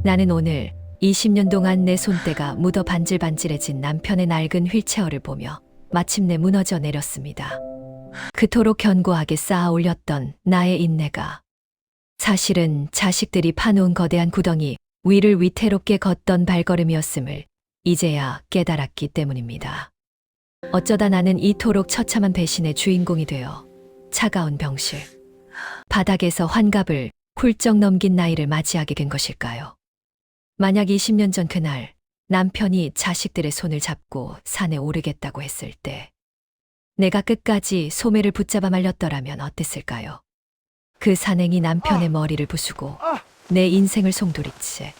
나는 오늘 20년 동안 내 손때가 묻어 반질반질해진 남편의 낡은 휠체어를 보며 마침내 무너져 내렸습니다. 그토록 견고하게 쌓아 올렸던 나의 인내가 사실은 자식들이 파놓은 거대한 구덩이 위를 위태롭게 걷던 발걸음이었음을 이제야 깨달았기 때문입니다. 어쩌다 나는 이토록 처참한 배신의 주인공이 되어 차가운 병실, 바닥에서 환갑을 훌쩍 넘긴 나이를 맞이하게 된 것일까요? 만약 20년 전 그날 남편이 자식들의 손을 잡고 산에 오르겠다고 했을 때 내가 끝까지 소매를 붙잡아 말렸더라면 어땠을까요? 그 산행이 남편의 머리를 부수고 내 인생을 송두리째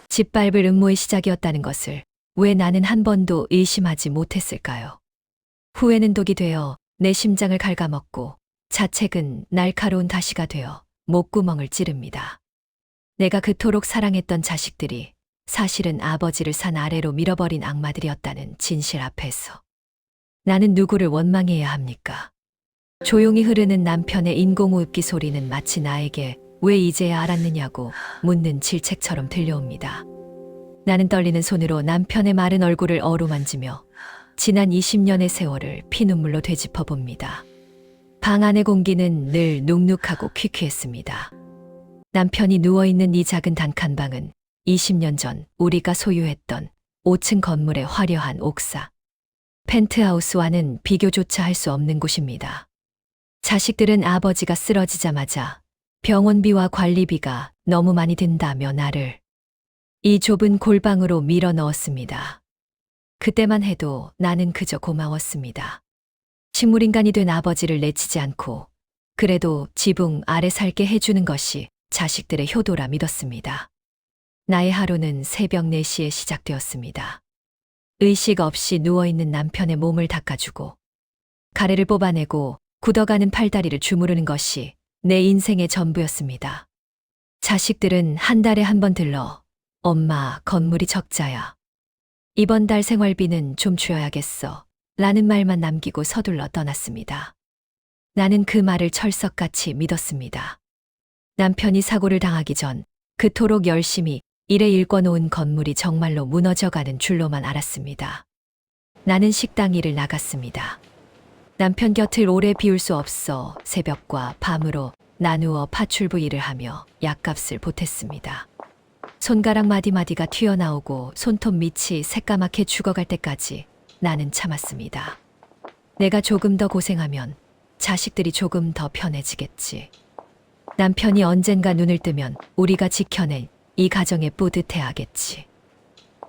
짓밟을 음모의 시작이었다는 것을 왜 나는 한 번도 의심하지 못했을까요? 후회는 독이 되어 내 심장을 갉아먹고 자책은 날카로운 가시가 되어 목구멍을 찌릅니다. 내가 그토록 사랑했던 자식들이 사실은 아버지를 산 아래로 밀어버린 악마들이었다는 진실 앞에서 나는 누구를 원망해야 합니까? 조용히 흐르는 남편의 인공호흡기 소리는 마치 나에게 왜 이제야 알았느냐고 묻는 질책처럼 들려옵니다. 나는 떨리는 손으로 남편의 마른 얼굴을 어루만지며 지난 20년의 세월을 피눈물로 되짚어 봅니다. 방 안의 공기는 늘 눅눅하고 퀴퀴했습니다. 남편이 누워있는 이 작은 단칸방은 20년 전 우리가 소유했던 5층 건물의 화려한 옥사, 펜트하우스와는 비교조차 할 수 없는 곳입니다. 자식들은 아버지가 쓰러지자마자 병원비와 관리비가 너무 많이 든다며 나를 이 좁은 골방으로 밀어 넣었습니다. 그때만 해도 나는 그저 고마웠습니다. 식물인간이 된 아버지를 내치지 않고 그래도 지붕 아래 살게 해주는 것이 자식들의 효도라 믿었습니다. 나의 하루는 새벽 4시에 시작되었습니다. 의식 없이 누워있는 남편의 몸을 닦아주고 가래를 뽑아내고 굳어가는 팔다리를 주무르는 것이 내 인생의 전부였습니다. 자식들은 한 달에 한 번 들러 엄마, 건물이 적자야. 이번 달 생활비는 좀 줘야겠어. 라는 말만 남기고 서둘러 떠났습니다. 나는 그 말을 철석같이 믿었습니다. 남편이 사고를 당하기 전 그토록 열심히 일에 일궈놓은 건물이 정말로 무너져가는 줄로만 알았습니다. 나는 식당 일을 나갔습니다. 남편 곁을 오래 비울 수 없어 새벽과 밤으로 나누어 파출부 일을 하며 약값을 보탰습니다. 손가락 마디마디가 튀어나오고 손톱 밑이 새까맣게 죽어갈 때까지 나는 참았습니다. 내가 조금 더 고생하면 자식들이 조금 더 편해지겠지. 남편이 언젠가 눈을 뜨면 우리가 지켜낸 이 가정에 뿌듯해하겠지.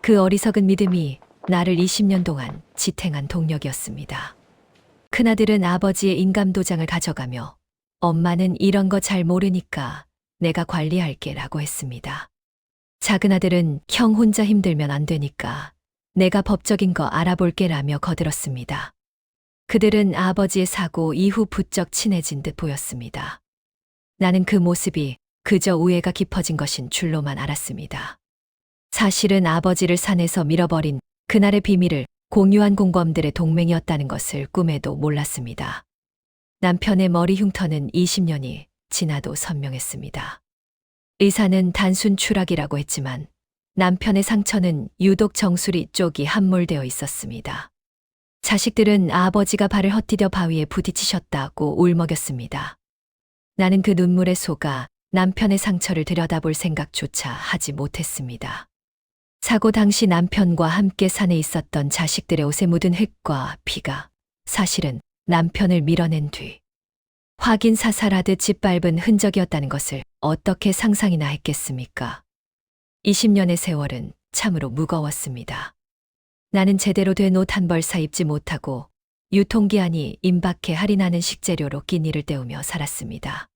그 어리석은 믿음이 나를 20년 동안 지탱한 동력이었습니다. 큰아들은 아버지의 인감도장을 가져가며 엄마는 이런 거 잘 모르니까 내가 관리할게 라고 했습니다. 작은아들은 형 혼자 힘들면 안 되니까 내가 법적인 거 알아볼게 라며 거들었습니다. 그들은 아버지의 사고 이후 부쩍 친해진 듯 보였습니다. 나는 그 모습이 그저 우애가 깊어진 것인 줄로만 알았습니다. 사실은 아버지를 산에서 밀어버린 그날의 비밀을 공유한 공범들의 동맹이었다는 것을 꿈에도 몰랐습니다. 남편의 머리 흉터는 20년이 지나도 선명했습니다. 의사는 단순 추락이라고 했지만 남편의 상처는 유독 정수리 쪽이 함몰되어 있었습니다. 자식들은 아버지가 발을 헛디뎌 바위에 부딪히셨다고 울먹였습니다. 나는 그 눈물에 속아 남편의 상처를 들여다볼 생각조차 하지 못했습니다. 사고 당시 남편과 함께 산에 있었던 자식들의 옷에 묻은 흙과 피가 사실은 남편을 밀어낸 뒤 확인 사살하듯 짓밟은 흔적이었다는 것을 어떻게 상상이나 했겠습니까? 20년의 세월은 참으로 무거웠습니다. 나는 제대로 된 옷 한 벌 사 입지 못하고 유통기한이 임박해 할인하는 식재료로 끼니를 때우며 살았습니다.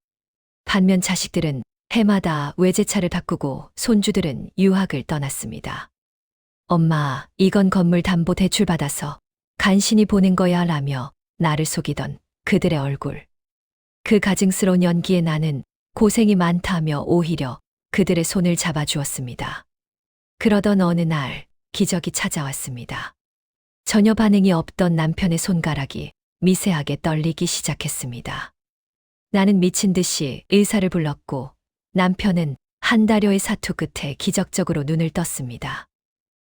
반면 자식들은 해마다 외제차를 바꾸고 손주들은 유학을 떠났습니다. 엄마, 이건 건물 담보 대출 받아서 간신히 보낸 거야 라며 나를 속이던 그들의 얼굴. 그 가증스러운 연기에 나는 고생이 많다며 오히려 그들의 손을 잡아주었습니다. 그러던 어느 날 기적이 찾아왔습니다. 전혀 반응이 없던 남편의 손가락이 미세하게 떨리기 시작했습니다. 나는 미친 듯이 의사를 불렀고 남편은 한 달여의 사투 끝에 기적적으로 눈을 떴습니다.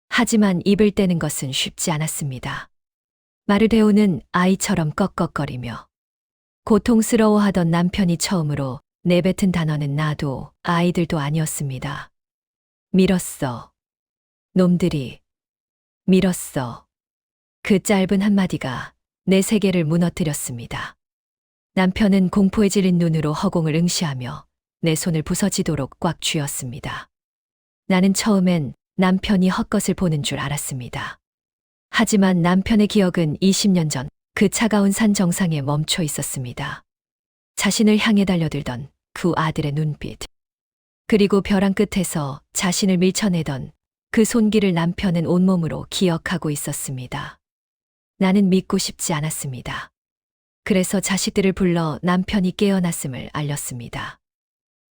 하지만 입을 떼는 것은 쉽지 않았습니다. 마르데오는 아이처럼 꺽꺽거리며 고통스러워하던 남편이 처음으로 내뱉은 단어는 나도 아이들도 아니었습니다. 밀었어. 놈들이. 밀었어. 그 짧은 한마디가 내 세계를 무너뜨렸습니다. 남편은 공포에 질린 눈으로 허공을 응시하며 내 손을 부서지도록 꽉 쥐었습니다. 나는 처음엔 남편이 헛것을 보는 줄 알았습니다. 하지만 남편의 기억은 20년 전 그 차가운 산 정상에 멈춰 있었습니다. 자신을 향해 달려들던 그 아들의 눈빛. 그리고 벼랑 끝에서 자신을 밀쳐내던 그 손길을 남편은 온몸으로 기억하고 있었습니다. 나는 믿고 싶지 않았습니다. 그래서 자식들을 불러 남편이 깨어났음을 알렸습니다.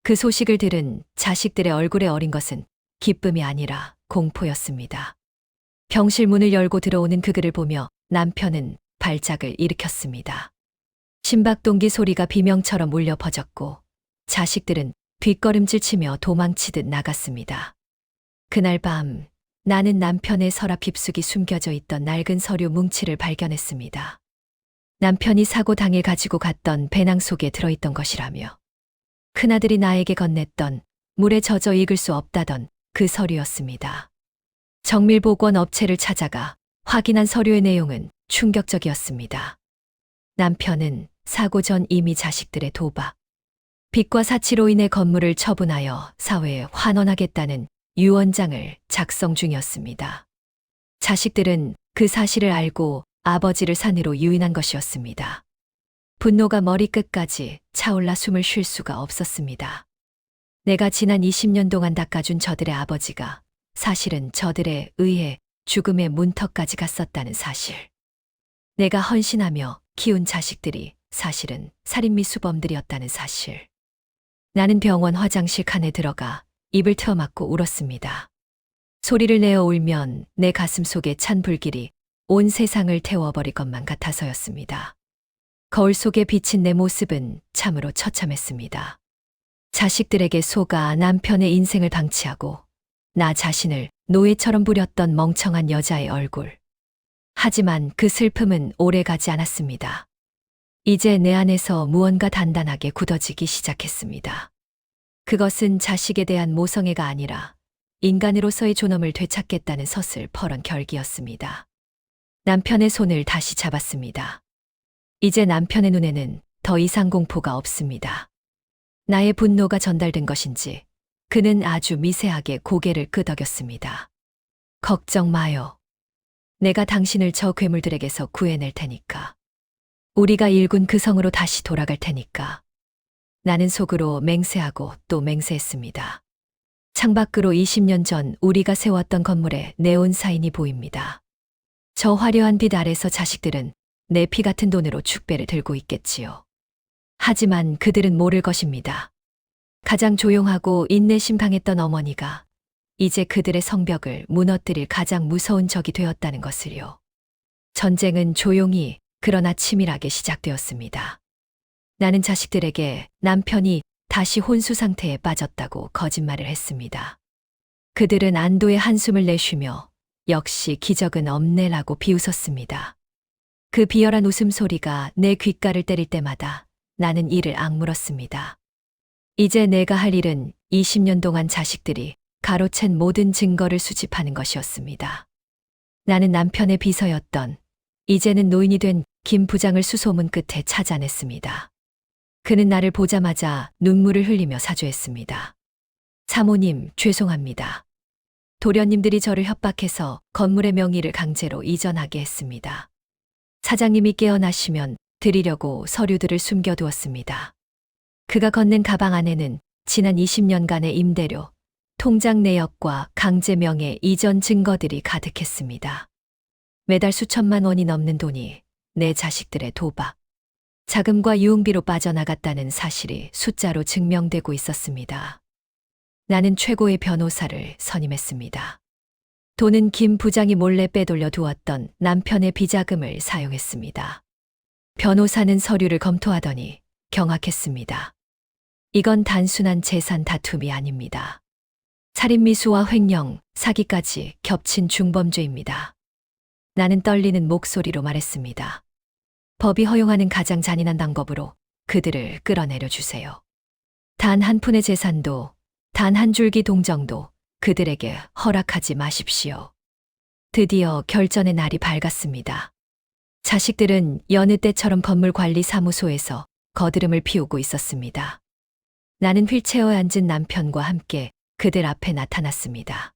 그 소식을 들은 자식들의 얼굴에 어린 것은 기쁨이 아니라 공포였습니다. 병실 문을 열고 들어오는 그들을 보며 남편은 발작을 일으켰습니다. 심박동기 소리가 비명처럼 울려 퍼졌고 자식들은 뒷걸음질 치며 도망치듯 나갔습니다. 그날 밤 나는 남편의 서랍 깊숙이 숨겨져 있던 낡은 서류 뭉치를 발견했습니다. 남편이 사고 당일 가지고 갔던 배낭 속에 들어있던 것이라며 큰아들이 나에게 건넸던 물에 젖어 익을 수 없다던 그 서류였습니다. 정밀보건 업체를 찾아가 확인한 서류의 내용은 충격적이었습니다. 남편은 사고 전 이미 자식들의 도박, 빚과 사치로 인해 건물을 처분하여 사회에 환원하겠다는 유언장을 작성 중이었습니다. 자식들은 그 사실을 알고 아버지를 산으로 유인한 것이었습니다. 분노가 머리끝까지 차올라 숨을 쉴 수가 없었습니다. 내가 지난 20년 동안 닦아준 저들의 아버지가 사실은 저들에 의해 죽음의 문턱까지 갔었다는 사실. 내가 헌신하며 키운 자식들이 사실은 살인미 수범들이었다는 사실. 나는 병원 화장실 칸에 들어가 입을 트어막고 울었습니다. 소리를 내어 울면 내 가슴 속에 찬 불길이 온 세상을 태워버릴 것만 같아서였습니다. 거울 속에 비친 내 모습은 참으로 처참했습니다. 자식들에게 속아 남편의 인생을 방치하고 나 자신을 노예처럼 부렸던 멍청한 여자의 얼굴. 하지만 그 슬픔은 오래가지 않았습니다. 이제 내 안에서 무언가 단단하게 굳어지기 시작했습니다. 그것은 자식에 대한 모성애가 아니라 인간으로서의 존엄을 되찾겠다는 서슬퍼런 결기였습니다. 남편의 손을 다시 잡았습니다. 이제 남편의 눈에는 더 이상 공포가 없습니다. 나의 분노가 전달된 것인지 그는 아주 미세하게 고개를 끄덕였습니다. 걱정 마요. 내가 당신을 저 괴물들에게서 구해낼 테니까. 우리가 일군 그 성으로 다시 돌아갈 테니까. 나는 속으로 맹세하고 또 맹세했습니다. 창밖으로 20년 전 우리가 세웠던 건물에 네온 사인이 보입니다. 저 화려한 빛 아래서 자식들은 내 피 같은 돈으로 축배를 들고 있겠지요. 하지만 그들은 모를 것입니다. 가장 조용하고 인내심 강했던 어머니가 이제 그들의 성벽을 무너뜨릴 가장 무서운 적이 되었다는 것을요. 전쟁은 조용히 그러나 치밀하게 시작되었습니다. 나는 자식들에게 남편이 다시 혼수 상태에 빠졌다고 거짓말을 했습니다. 그들은 안도의 한숨을 내쉬며 역시 기적은 없네라고 비웃었습니다. 그 비열한 웃음소리가 내 귓가를 때릴 때마다 나는 이를 악물었습니다. 이제 내가 할 일은 20년 동안 자식들이 가로챈 모든 증거를 수집하는 것이었습니다. 나는 남편의 비서였던 이제는 노인이 된 김 부장을 수소문 끝에 찾아냈습니다. 그는 나를 보자마자 눈물을 흘리며 사죄했습니다. 사모님, 죄송합니다. 도련님들이 저를 협박해서 건물의 명의를 강제로 이전하게 했습니다. 사장님이 깨어나시면 드리려고 서류들을 숨겨두었습니다. 그가 건넨 가방 안에는 지난 20년간의 임대료, 통장 내역과 강제 명예 이전 증거들이 가득했습니다. 매달 수천만 원이 넘는 돈이 내 자식들의 도박, 자금과 유흥비로 빠져나갔다는 사실이 숫자로 증명되고 있었습니다. 나는 최고의 변호사를 선임했습니다. 돈은 김 부장이 몰래 빼돌려 두었던 남편의 비자금을 사용했습니다. 변호사는 서류를 검토하더니 경악했습니다. 이건 단순한 재산 다툼이 아닙니다. 살인미수와 횡령, 사기까지 겹친 중범죄입니다. 나는 떨리는 목소리로 말했습니다. 법이 허용하는 가장 잔인한 방법으로 그들을 끌어내려 주세요. 단 한 푼의 재산도, 단 한 줄기 동정도 그들에게 허락하지 마십시오. 드디어 결전의 날이 밝았습니다. 자식들은 여느 때처럼 건물관리사무소에서 거드름을 피우고 있었습니다. 나는 휠체어에 앉은 남편과 함께 그들 앞에 나타났습니다.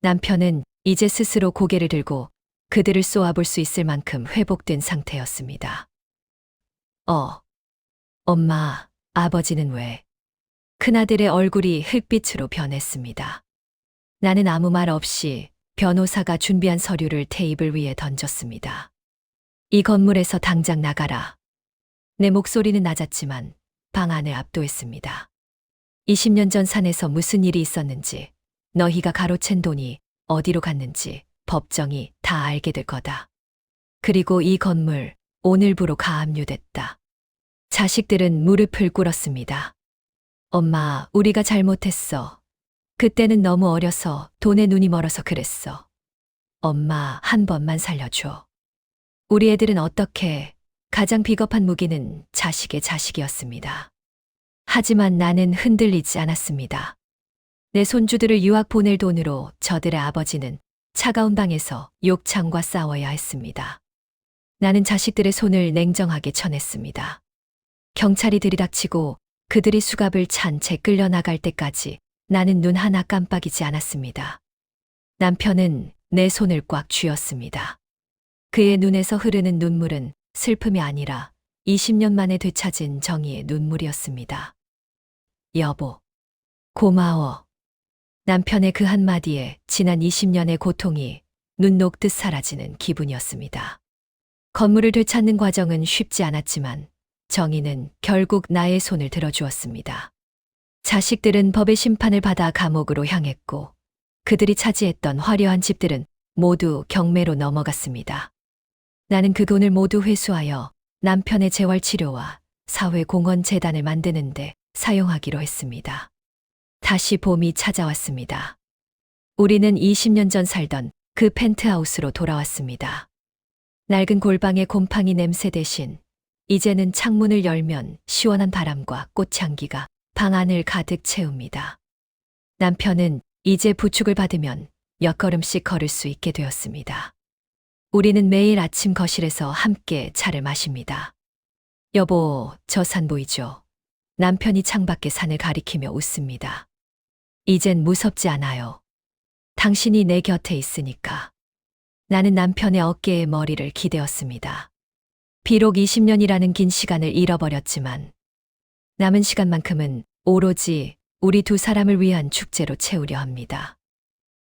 남편은 이제 스스로 고개를 들고 그들을 쏘아볼 수 있을 만큼 회복된 상태였습니다. 엄마, 아버지는 왜? 큰아들의 얼굴이 흙빛으로 변했습니다. 나는 아무 말 없이 변호사가 준비한 서류를 테이블 위에 던졌습니다. 이 건물에서 당장 나가라. 내 목소리는 낮았지만 방 안을 압도했습니다. 20년 전 산에서 무슨 일이 있었는지, 너희가 가로챈 돈이 어디로 갔는지 법정이 다 알게 될 거다. 그리고 이 건물 오늘부로 가압류됐다. 자식들은 무릎을 꿇었습니다. 엄마, 우리가 잘못했어. 그때는 너무 어려서 돈에 눈이 멀어서 그랬어. 엄마, 한 번만 살려줘. 우리 애들은 어떻게 가장 비겁한 무기는 자식의 자식이었습니다. 하지만 나는 흔들리지 않았습니다. 내 손주들을 유학 보낼 돈으로 저들의 아버지는 차가운 방에서 욕창과 싸워야 했습니다. 나는 자식들의 손을 냉정하게 쳐냈습니다. 경찰이 들이닥치고 그들이 수갑을 찬 채 끌려나갈 때까지 나는 눈 하나 깜빡이지 않았습니다. 남편은 내 손을 꽉 쥐었습니다. 그의 눈에서 흐르는 눈물은 슬픔이 아니라 20년 만에 되찾은 정의의 눈물이었습니다. 여보, 고마워. 남편의 그 한마디에 지난 20년의 고통이 눈 녹듯 사라지는 기분이었습니다. 건물을 되찾는 과정은 쉽지 않았지만 정의는 결국 나의 손을 들어주었습니다. 자식들은 법의 심판을 받아 감옥으로 향했고 그들이 차지했던 화려한 집들은 모두 경매로 넘어갔습니다. 나는 그 돈을 모두 회수하여 남편의 재활치료와 사회공헌재단을 만드는데 사용하기로 했습니다. 다시 봄이 찾아왔습니다. 우리는 20년 전 살던 그 펜트하우스로 돌아왔습니다. 낡은 골방의 곰팡이 냄새 대신 이제는 창문을 열면 시원한 바람과 꽃향기가 방 안을 가득 채웁니다. 남편은 이제 부축을 받으면 몇 걸음씩 걸을 수 있게 되었습니다. 우리는 매일 아침 거실에서 함께 차를 마십니다. 여보, 저 산 보이죠? 남편이 창밖의 산을 가리키며 웃습니다. 이젠 무섭지 않아요. 당신이 내 곁에 있으니까. 나는 남편의 어깨에 머리를 기대었습니다. 비록 20년이라는 긴 시간을 잃어버렸지만 남은 시간만큼은 오로지 우리 두 사람을 위한 축제로 채우려 합니다.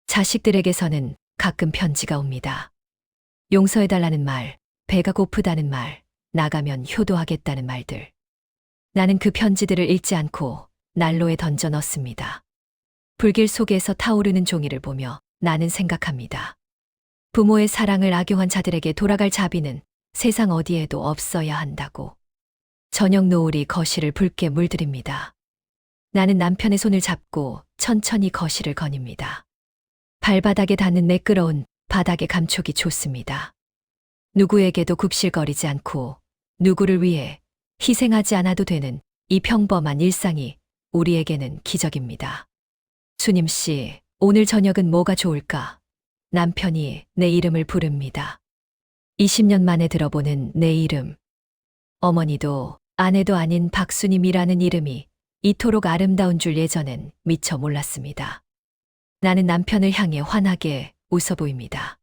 자식들에게서는 가끔 편지가 옵니다. 용서해달라는 말, 배가 고프다는 말, 나가면 효도하겠다는 말들. 나는 그 편지들을 읽지 않고 난로에 던져 넣습니다. 불길 속에서 타오르는 종이를 보며 나는 생각합니다. 부모의 사랑을 악용한 자들에게 돌아갈 자비는 세상 어디에도 없어야 한다고. 저녁 노을이 거실을 붉게 물들입니다. 나는 남편의 손을 잡고 천천히 거실을 거닙니다. 발바닥에 닿는 매끄러운 바닥의 감촉이 좋습니다. 누구에게도 굽실거리지 않고 누구를 위해 희생하지 않아도 되는 이 평범한 일상이 우리에게는 기적입니다. 수님 씨, 오늘 저녁은 뭐가 좋을까? 남편이 내 이름을 부릅니다. 20년 만에 들어보는 내 이름. 어머니도 아내도 아닌 박수님이라는 이름이 이토록 아름다운 줄 예전엔 미처 몰랐습니다. 나는 남편을 향해 환하게 웃어 보입니다.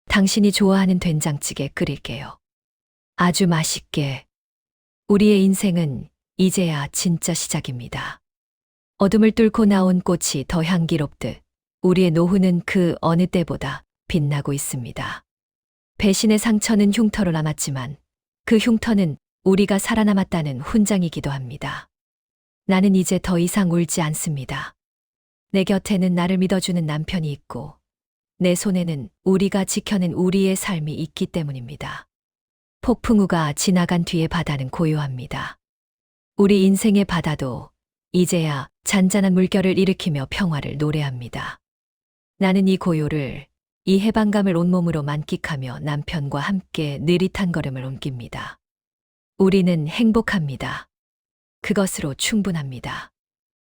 당신이 좋아하는 된장찌개 끓일게요. 아주 맛있게. 우리의 인생은 이제야 진짜 시작입니다. 어둠을 뚫고 나온 꽃이 더 향기롭듯 우리의 노후는 그 어느 때보다 빛나고 있습니다. 배신의 상처는 흉터로 남았지만 그 흉터는 우리가 살아남았다는 훈장이기도 합니다. 나는 이제 더 이상 울지 않습니다. 내 곁에는 나를 믿어주는 남편이 있고 내 손에는 우리가 지켜낸 우리의 삶이 있기 때문입니다. 폭풍우가 지나간 뒤의 바다는 고요합니다. 우리 인생의 바다도 이제야 잔잔한 물결을 일으키며 평화를 노래합니다. 나는 이 고요를, 이 해방감을 온몸으로 만끽하며 남편과 함께 느릿한 걸음을 옮깁니다. 우리는 행복합니다. 그것으로 충분합니다.